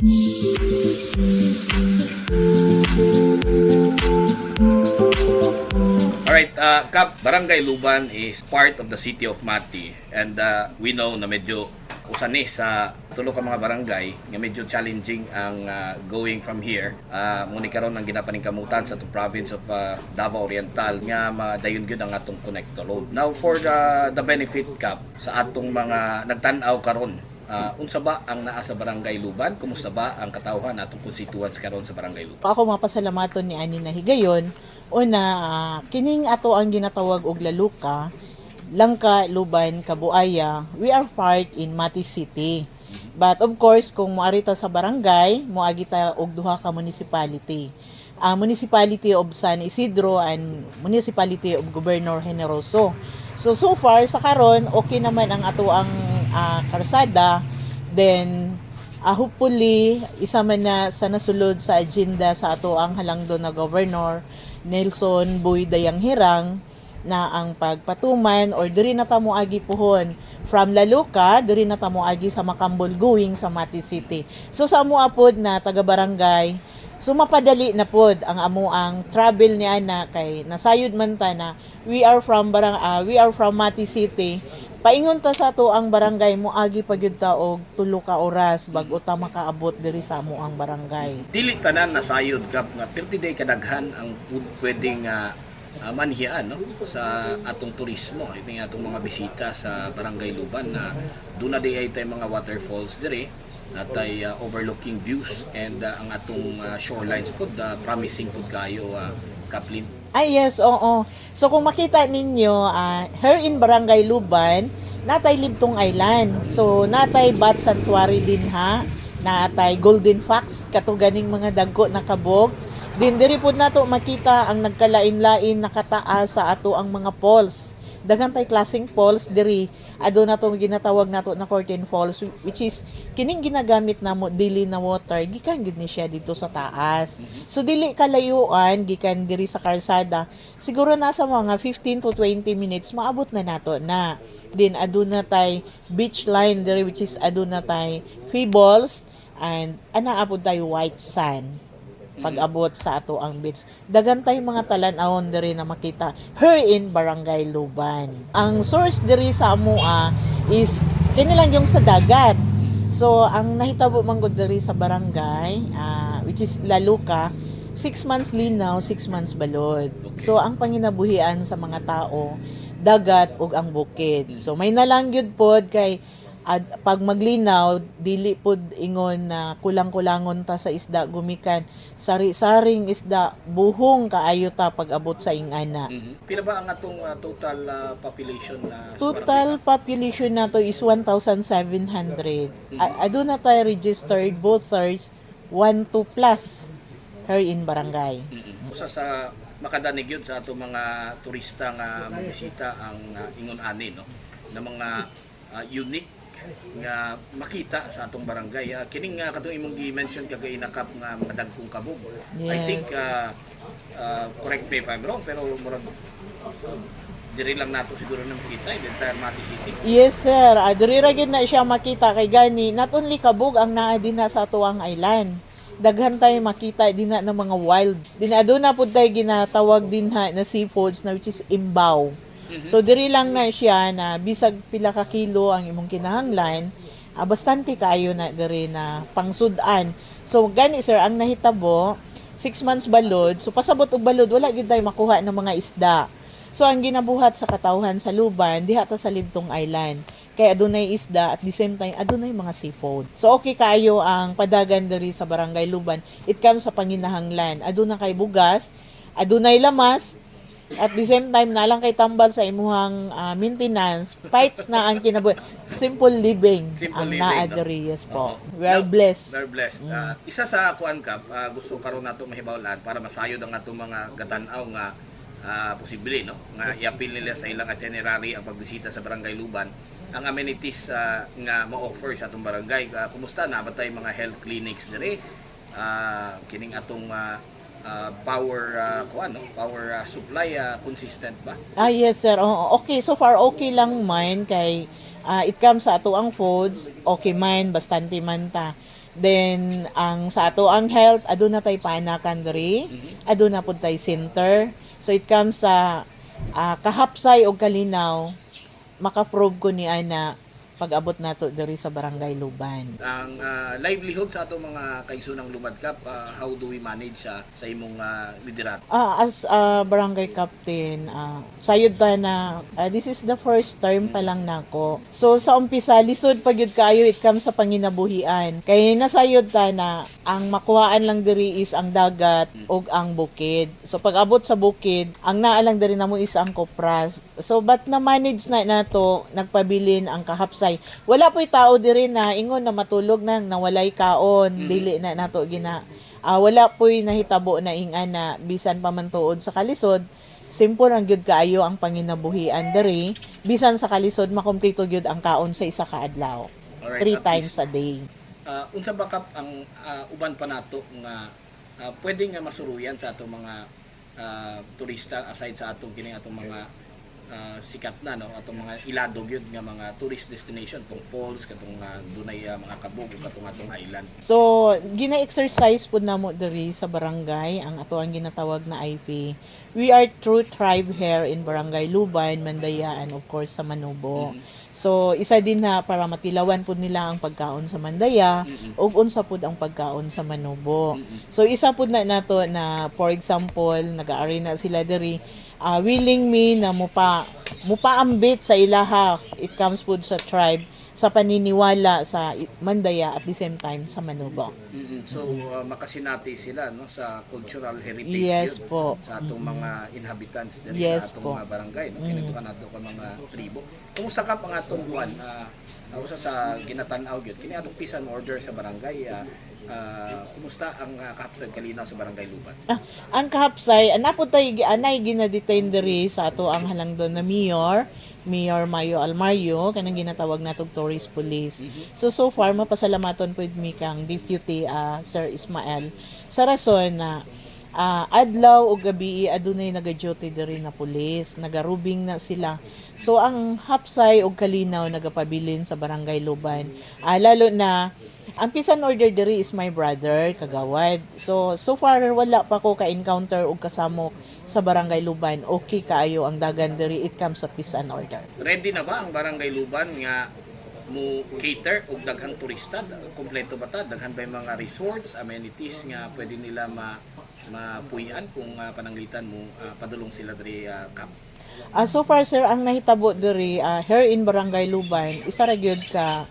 Alright, Kap, Barangay Luban is part of the city of Mati, and we know na medyo usani sa tulo ka mga barangay nga medyo challenging ang going from here. Muni karon ang ginapaning kamutan sa province of Davao Oriental nga madayon gyud ang atong connector road. Now for the benefit, Kap, sa atong mga nagtan-aw karon, unsa ba ang naa sa Barangay Luban? Kumusta ba ang katawhan atong constituents karon sa Barangay Luban? Ako mapasalamaton ni ani na higayon. Una, kining ato ang ginatawag og Laluka, Langka, Luban, Kabuaya, we are part in Mati City. But of course, kung moari ta sa barangay, moagi ta og duha ka municipality. Ang municipality of San Isidro and municipality of Governor Generoso. So far sa karon, okay naman ang ato ang karsada. Then hopefully isa man na sa nasulod sa agenda sa ato ang halangdo na Governor Nelson Boy Dayang Hirang na ang pagpatuman or diri na ta moagi pohon from Laluka, diri na ta moagi sa Macambol going sa Mati City. So sa amo apod na taga barangay, so mapadali na pod ang amo ang travel ni ana kay nasayod man ta na we are from Mati City. Paingon ta sa to ang barangay moagi pagyud ta og 3 ka oras bago ta makaabot diri sa amo ang barangay. Dili tanan nasayod, Kap, nga 30 day kadaghan ang pwedeng manhian, no, sa atong turismo. Ito nga atong mga bisita sa Barangay Luban na doon na di ay mga waterfalls dire natay overlooking views and ang atong shorelines po promising po kayo, Kaplin. Ay yes, oo. So kung makita ninyo, here in Barangay Luban, natay Libtong Island. So natay Bat Sanctuary din ha, natay Golden Fox, katuganing mga dagko na kabog. Din diri pud nato makita ang nagkalain-lain nakataas sa ato ang mga falls. Daghan tay klaseng falls diri. Ado na tong ginatawag nato na Curtain Falls, which is kining ginagamit namo dili na water gikan gid ni siya dito sa taas. So dili kalayuan gikan diri sa karsada. Siguro nasa mga 15 to 20 minutes maabot na nato na. Din ado na tay beach line diri, which is ado na tay Fables and anaapod tay white sand. Pag-abot sa ato ang beach. Dagan tay mga talan-awon diri na makita here in Barangay Luban. Ang source diri sa amoa is kini lang yung sa dagat. So ang nahitabo man gud diri sa barangay, which is Laluka, 6 months linaw, 6 months balod. So ang panginabuhian sa mga tao, dagat ug ang bukid. So may nalang gyud pod kay pag maglinaw dili pod ingon na kulang-kulangon ta sa isda, gumikan sari-saring isda, buhong kaayo ta pag-abot sa ingana. Pila ba ang atong total population na Total population nato is 1,700. Ado na tayo registered voters 1 to plus here in barangay. Usa sa makadanig yun sa atong mga turista nga bisita ang ingon ani, no, na mga unique nga makita sa atong barangay. Kining katong imong gi-mention kagay nakap nga mga dagkong kabog. Yes. I think correct me if I'm wrong, pero murag diri lang nato siguro na makita in the entire Mati City. Yes sir, diri ra gyud na siya makita kay gani not only kabog ang naa dinha sa tuwang island. Daghan tayo makita dinha ng mga wild. Dinaduna pud tayo ginatawag dinha na seafoods na which is imbaw. So diri lang na siya na bisag pila ka kilo ang imong kinahanglan, bastante kaayo na diri na pangsudan. So gani sir ang nahitabo 6 months balod. So pasabot og balod wala gyud tay makuha ng mga isda. So ang ginabuhat sa katawhan sa Luban diha ta sa Libtong Island. Kay adunay isda at the same time adunay mga seafood. So okay kaayo ang padagan diri sa Barangay Luban. It comes sa panginahanglan. Aduna kay bugas, adunay lamas, at the same time na lang kay tambal sa imuhang maintenance, fights na ang kinabuhi. Simple living ang naa-diri, yes po. We are blessed. We're blessed. Isa sa kuan, Kap, gusto karon nato mahibawlan para masayod ang atong mga gatan-aw nga posible, no, nga i-appeal nila sa ilang itinerary ang pagbisita sa Barangay Luban, ang amenities nga ma-offer sa atong barangay. Kumusta na ba tayo mga health clinics diri, kining atong power supply consistent ba? Yes sir. Okay, so far okay lang man kay it comes sa ato ang foods, okay man bastante man ta. Then ang sa ato ang health aduna tay paanakan diri, aduna pud tay center. So it comes sa kahapsay og kalinaw maka-prove ko ni ana pag-abot nato diri sa Barangay Luban. Ang livelihood sa atong mga kaigsoonang lumadkap, how do we manage sa imong liderato? As a barangay captain, sayod ta na this is the first term pa lang nako. So sa umpisa lisod pag yun kayo it comes sa panginabuhian. Kay nasayod ta na ang makuhaan lang diri is ang dagat ug ang bukid. So pag abot sa bukid, ang naa lang diri namo is ang kopras. So but na manage na nato nagpabilin ang kahapsay. Wala po'y tao diri na ingon na matulog nang nawalay kaon, dili na nato gina. Wala po'y nahitabo na ingan na bisan pa man tuod sa kalisod, simple ang gyud kaayo ang panginabuhian diri, bisan sa kalisod makumpleto gyud ang kaon sa isa ka adlaw. Alright, 3 times a day. Unsa ba kap ang uban pa nato nga pwede nga masuruyan sa atong mga turista aside sa atong kining atong mga sikat na no atong mga iladog yun nga mga tourist destination tong falls katong dunay mga kabog ug katong atong island. So, gina-exercise pud namo diri sa barangay ang ato ang ginatawag na IP. We are true tribe here in Barangay Luban, Mandaya, and of course sa Manubo. So, isa din na para matilawan pud nila ang pagkaon sa Mandaya ug unsa pud ang pagkaon sa Manubo. So, isa pud na nato na for example, nag-aari na sila diri willing me na mupaambit sa ilaha. It comes pud sa tribe sa paniniwala sa Mandaya at the same time sa Manubo. So makasinati sila no sa cultural heritage Yes yun, po. sa atong mga inhabitants diri Yes sa atong po. mga barangay no kinidukan nato ka mga tribo. Kumusta ka ang atong buwan usa sa ginatan-aw gyud kini atong peace and order sa barangay kumusta ang kahapsay kalinaw sa Barangay Luban? Ang kahapsay, napod tayo anay gina-detain diri sa ato ang halangdon na Mayor Mayo Almario, kanang ginatawag natong tourist police. So far, mapasalamaton po mi kang Deputy Sir Ismael sa rason na adlaw o gabi adunay naga-duty diri na pulis, nagarubing na sila. So ang hapsay og kalinaw nagapabilin sa Barangay Luban. Lalo na ang peace and order diri is my brother kagawad. So far wala pa ko ka-encounter og kasamok sa Barangay Luban. Okay kaayo ang dagan diri it comes sa peace and order. Ready na ba ang Barangay Luban nga mo cater og daghang turista? Kompleto ba ta? Daghan ba mga resorts, amenities nga pwede nila mapuy-an kung pananglitan mo padulong sila diri camp? So far sir, ang nahitabo diri here in Barangay Luban, isa ra gyud ka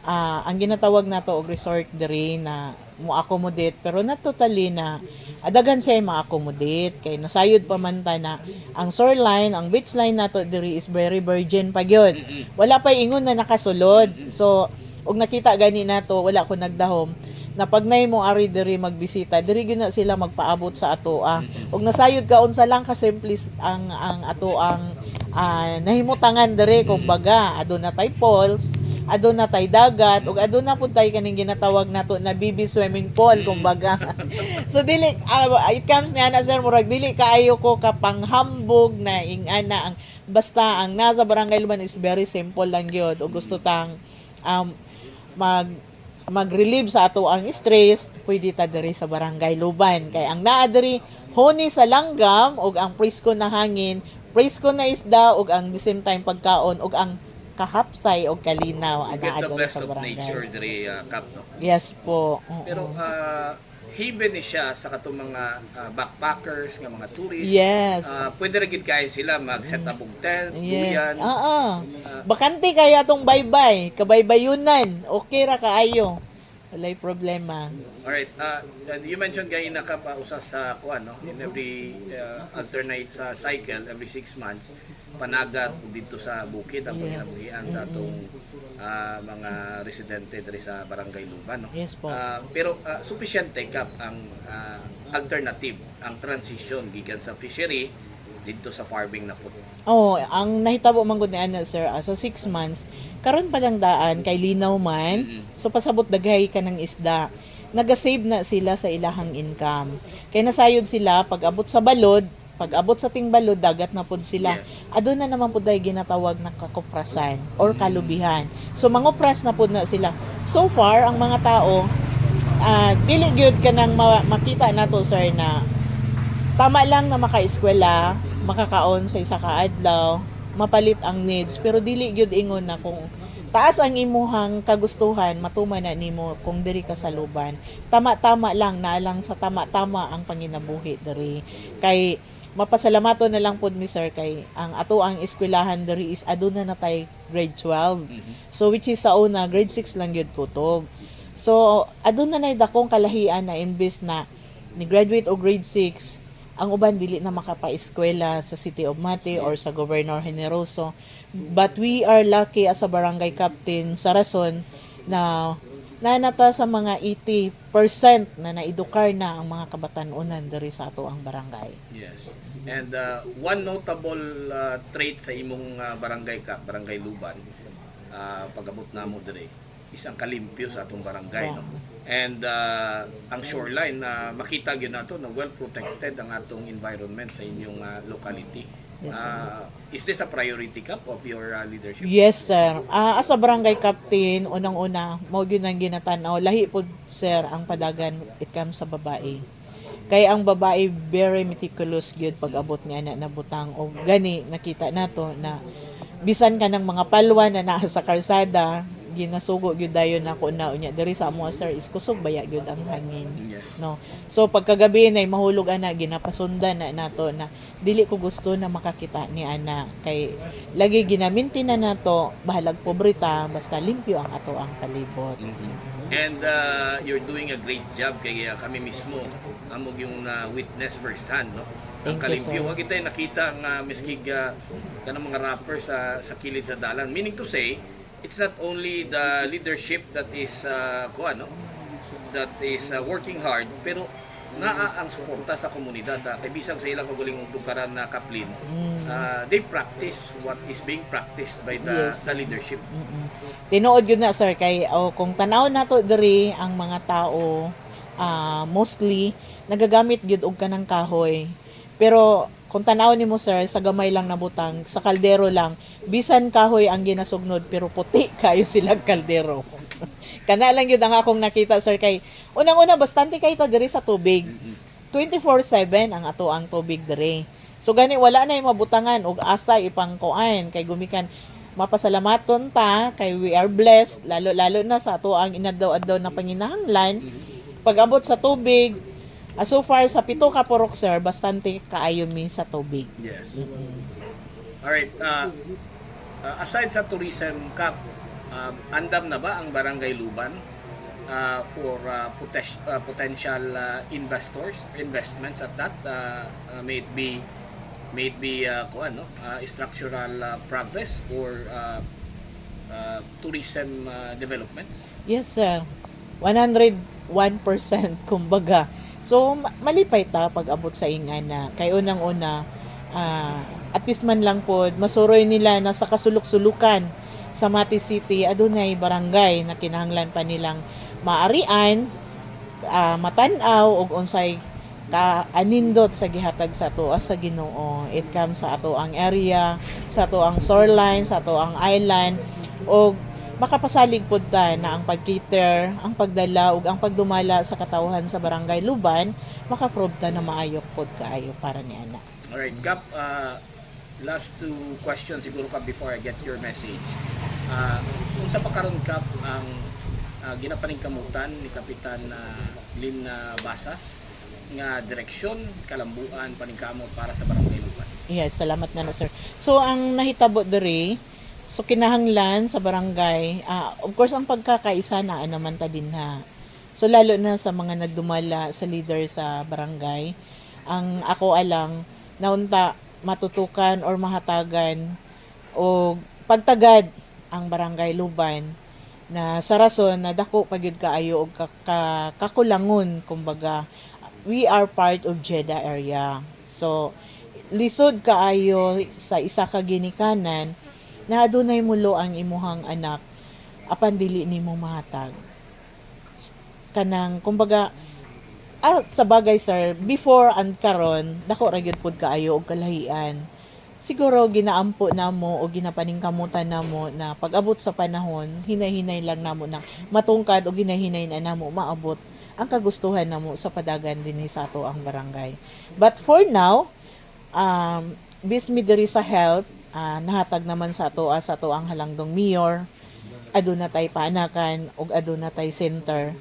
ang ginatawag nato og resort diri na mo-accommodate pero not totally na daghan siya ma-accommodate kay nasayod pa man ta na ang shoreline, ang beach line nato diri is very virgin pa gyud. Wala pa ingon na nakasulod. So og nakita gani nato wala ko nagdahom na pag nay mo ari diri magbisita diri gyud na sila magpaabot sa atoa. Og nasayod ka unsa lang ka simplis ang ato ang nahimutangan diri kumbaga aduna tay falls, aduna tay dagat ug aduna pud tay kaning ginatawag nato na BB swimming pool kumbaga. So dili it comes niya na sir murag dili kaayo ko kapanghambog na ingana ang basta ang nasa Barangay Luban is very simple lang gyud ug gusto tang mag-relieve sa ato ang stress, pwede ta diri sa Barangay Luban. Kay ang naa diri honi sa langgam ug ang presko na hangin, presko na isda ug ang the same time pagkaon ug ang kahapsay og kalinaw Get ana the diri best sa of barangay. nature diri Cap no. Yes po. Pero haven ni siya sa katong mga backpackers nga mga tourists. Yes. Pwede ra gid kay sila mag-set up og tent, Yes. buyan. Bakante kaya tong baybay, kabaybayunan. Okay ra kaayo. Walay problema. Alright, you mentioned gay na ka pa usa sa kuan no, in every alternate sa cycle every 6 months panagat dito sa bukid ang Yes. panginabuhian sa atong mga residente diri sa Barangay Luban no. Yes po. Pero sufficiente kap ang alternative, ang transition gikan sa fishery dito sa farming na po. Ang nahitabo man gud ni ana sir sa 6 months karon pa lang daan kay linaw man. So pasabot daghay ka ng isda. Naga-save na sila sa ilahang income. Kay nasayod sila pag abot sa balod, pag abot sa tingbalod dagat na pud sila. Yes. Aduna naman pud day ginatawag na kakuprasan or kalubihan. So mangupras na pud na sila. So far ang mga tao Dili gyud kanang makita nato sir na tama lang na makaeskwela, makakaon sa isa ka adlaw, mapalit ang needs, pero dili gyud ingon na kung taas ang imuhang kagustuhan, matuman na nimo kung diri ka sa luban. Tama-tama lang na lang sa tama-tama ang panginabuhi diri. Kay mapasalamaton na lang pod mi sir kay ang ato ang eskwelahan diri is aduna na tay grade 12. So which is sa una grade 6 lang gyud kutob. So aduna na dakong kalahian na imbes na ni graduate o grade 6 ang uban dili na makapa-eskwela sa City of Mati or sa Governor Generoso. But we are lucky as a barangay captain sa rason na nanata sa mga 80% na naedukar na ang mga kabatan-unan diri sa ato ang barangay. Yes. And one notable trait sa imong barangay ka, Barangay Luban, pag-abot namo diri, is ang kalimpyo sa atong barangay, no? And ang shoreline na makita gyud nato na well protected ang atong environment sa inyong locality. Yes, Is this a priority Kap of your leadership? Yes, sir. As a barangay captain, unang-una, mo gyud ang ginatanaw. Lahi pod, sir, ang padagan it comes sa babae. Kaya ang babae very meticulous gyud pag abot niya na butang o gani nakita nato na bisan ka ng mga palwa na naa sa karsada, ginasugo gyud dayon nako na unya diri sa amo sir is kusog baya gyud ang hangin. Yes. No. So pagkagabi nay mahulog ana ginapasundan na nato na dili ko gusto na makakita ni ana kay lagi ginaminti na nato bahalag pobreta basta limpyo ang ato ang palibot. And you're doing a great job kay kami mismo amog yung witness first hand, no? Ang Thank you, kalimpyo sir. wa kita nakita nga miskig kanang mga rapper sa kilid sa dalan, meaning to say it's not only the leadership that is working hard, pero naa ang suporta sa komunidad. Kay bisag sa ilang kagaling tukaran na kaplin, they practice what is being practiced by the leadership. Tinuod gyud na sir kay kung tanaw nato diri ang mga tao mostly nagagamit gyud og kanang kahoy. Pero kung tanaw nimo sir sa gamay lang nabutang sa kaldero lang bisan kahoy ang ginasugnod pero puti kayo silang kaldero. Kana lang yun ang akong nakita sir kay unang-una bastante kay ta diri sa tubig. 24/7 ang ato ang tubig diri. So gani wala na yung mabutangan og asa ipangkuan kay gumikan mapasalamaton ta kay we are blessed lalo na sa ato ang inadlaw-adlaw na panginahanglan. Pag-abot sa tubig so far sa pito ka purok sir bastante kaayo mi sa tubig. Yes. Alright, aside sa tourism Kap, andam na ba ang Barangay Luban for potential investments at that? May it be structural progress or tourism developments? Yes sir. 101% kumbaga. So malipay ta pag abot sa ingana kay unang-una at least man lang pod masuroy nila na sa kasulok-sulukan sa Mati City adunay barangay na kinahanglan pa nilang maarian, matanaw og unsay anindot sa gihatag sa ato sa Ginoo. It comes sa ato ang area, sa ato ang shoreline, sa ato ang island og makapasalig pod ta na ang pag-cater, ang pagdala ug ang pagdumala sa katawhan sa Barangay Luban makaprove ta na maayok pod kaayo para ni ana. Alright, Kap, last two questions siguro Kap before I get your message. Unsa pa karon Kap ang ginapaningkamutan ni Kapitan Lynn Basas nga direksyon kalambuan paningkamot para sa Barangay Luban? Yes, salamat na sir. So ang nahitabo diri so kinahanglan sa barangay, of course ang pagkakaisa na naman ta din ha. So lalo na sa mga nagdumala sa leader sa barangay, ang ako alang naunta matutukan or mahatagan o pagtagad ang Barangay Luban na sa rason na dako pagyud kaayo og kakulangon kumbaga we are part of Jeddah area. So lisod kaayo sa isa ka ginikanan na adunay mulo ang imuhang anak apan dili nimo mahatag kanang kumbaga sa bagay sir before and karon dako ra gyud pud kaayo og kalahian siguro ginaampo namo o ginapaningkamutan namo na pag-abot sa panahon hinay-hinay lang namo na matungkad o ginahinay na namo maabot ang kagustuhan namo sa padagan dinhi sa ato ang barangay. But for now, bis mi diri sa health, nahatag naman sa ato ang halangdong mayor, aduna tay paanakan ug aduna tay center.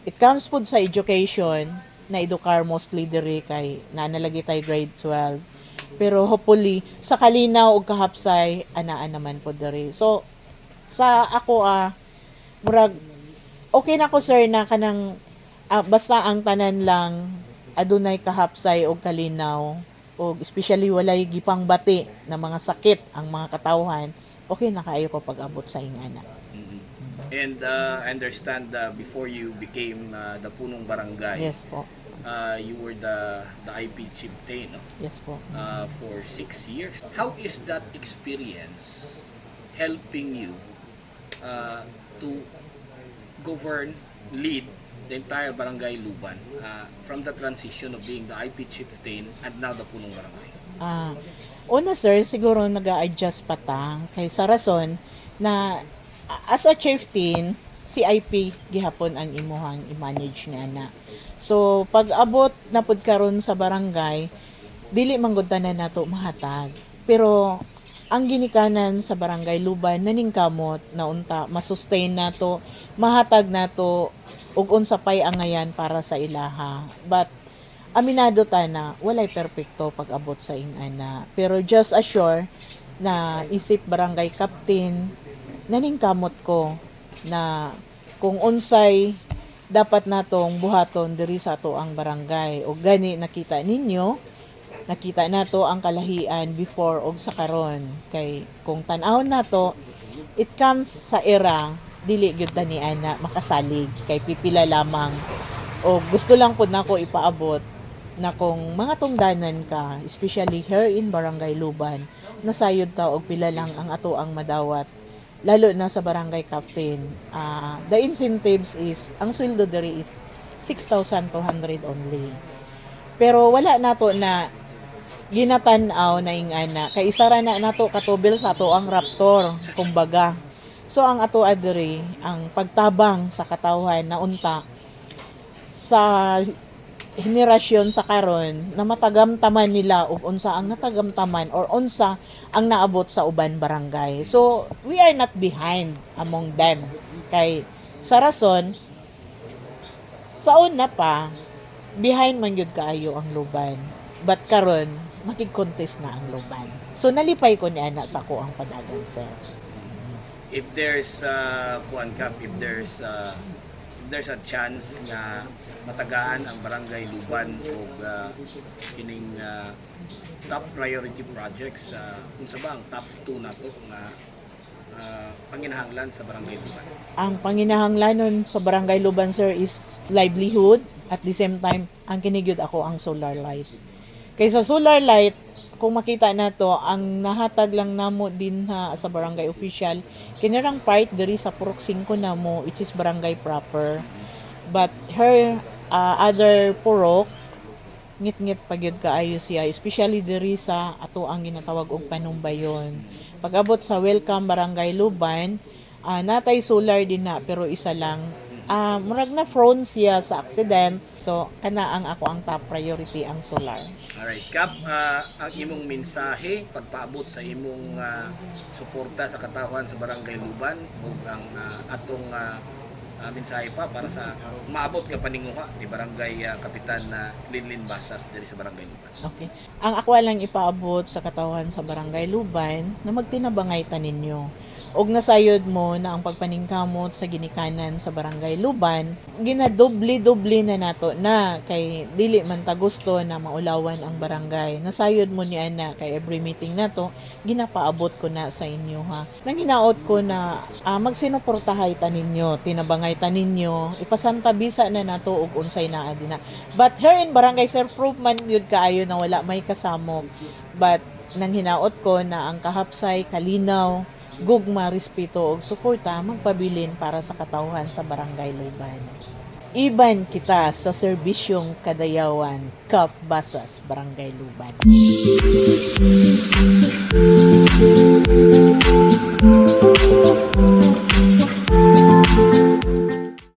It comes pud sa education, na edukar mostly diri kay nanalagi tay grade 12. Pero hopefully sa kalinaw ug kahapsay anaan naman po diri. So sa ako murag okay na ko sir na kanang basta ang tanan lang adunay kahapsay ug kalinaw ug especially walay gipang bati na mga sakit ang mga katawhan, okay na kaayo ko pag-abot sa ingana. And I understand before you became the punong barangay, Yes po. You were the IP chieftain, no? Yes po. For 6 years. How is that experience helping you to govern, lead the entire barangay Luban from the transition of being the IP chieftain and now the punong barangay? Una sir, siguro nag-a-adjust pa ta kay sa rason na as a chieftain, si IP gihapon ang imuhang i-manage ni ana. So pag abot na pud karon sa barangay, dili man gud tanan nato mahatag. Pero ang ginikanan sa barangay Luban naningkamot na unta masustain nato, mahatag nato ug unsa pay angayan para sa ilaha. But aminado ta na walay perpekto pag abot sa ingana. Pero just assure na isip barangay captain naningkamot ko na kung unsay dapat natong buhaton diri sa ato ang barangay o gani nakita nato ang kalahian before og sa karon kay kung tan-awon nato it comes sa era dili gyud tani ana makasalig kay pipila lamang o gusto lang pud nako ipaabot na kung mga tungdanan ka especially here in Barangay Luban nasayod ta og pila lang ang ato ang madawat lalo na sa barangay captain. The incentives is, ang sweldo diri is 6,200 only. Pero wala nato na ginatan-aw na ingana. Kay isara na nato katubil sa ato ang raptor, kumbaga. So ang ato diri ang pagtabang sa katawhan na unta sa henerasyon sa karon na matagamtaman nila ug unsa ang natagamtaman or unsa ang naabot sa uban barangay. So we are not behind among them kay sa rason sa una pa behind man gyud kaayo ang Luban, but karon makig-contest na ang Luban. So nalipay ko ni ana sa ako ang padagan sir. If there's if there's a chance nga matagaan ang barangay Luban og kining top priority projects, unsa ba ang top 2 nato nga panginahanglan sa barangay Luban? Ang panginahanglanon sa barangay Luban sir is livelihood, at the same time ang kinigyud ako ang solar light. Kaysa solar light, kung makita nato ang nahatag lang namo din sa barangay official kinirang part diri sa Purok 5 namo which is barangay proper, but her other purok ngit-ngit pagyud kaayo siya especially diri sa ato ang ginatawag og Panumbayon. Pag-abot sa Welcome Barangay Luban, natay solar din na pero isa lang. Murag na prone siya sa accident. So kana ang ako ang top priority ang solar. Alright, Kap, ang imong mensahe pagpaabot sa imong suporta sa katawhan sa barangay Luban ug ang atong mensahe pa para sa maabot nga paninguha ni barangay Kapitan Linlin Basas diri sa barangay Luban. Okay. Ang ako lang ipaabot sa katawhan sa barangay Luban na magtinabangay ta ninyo. Og nasayod mo na ang pagpaningkamot sa ginikanan sa barangay Luban, ginadoble-doble na nato na kay dili man ta gusto na maulawan ang barangay. Nasayod mo ni ana kay every meeting nato ginapaabot ko na sa inyo ha. Nang hinaot ko na magsinuportahay ta ninyo, tinabangay ta ninyo, ipasanta bisa na nato og unsay naa dinha. But here in barangay Sir proof man yun kaayo na wala may kasamok. But nang hinaot ko na ang kahapsay, kalinaw, gugma, respeto ug suporta magpabilin para sa katawhan sa barangay Luban. Iban kita sa serbisyong kadayawan, Kap Basas, Barangay Luban.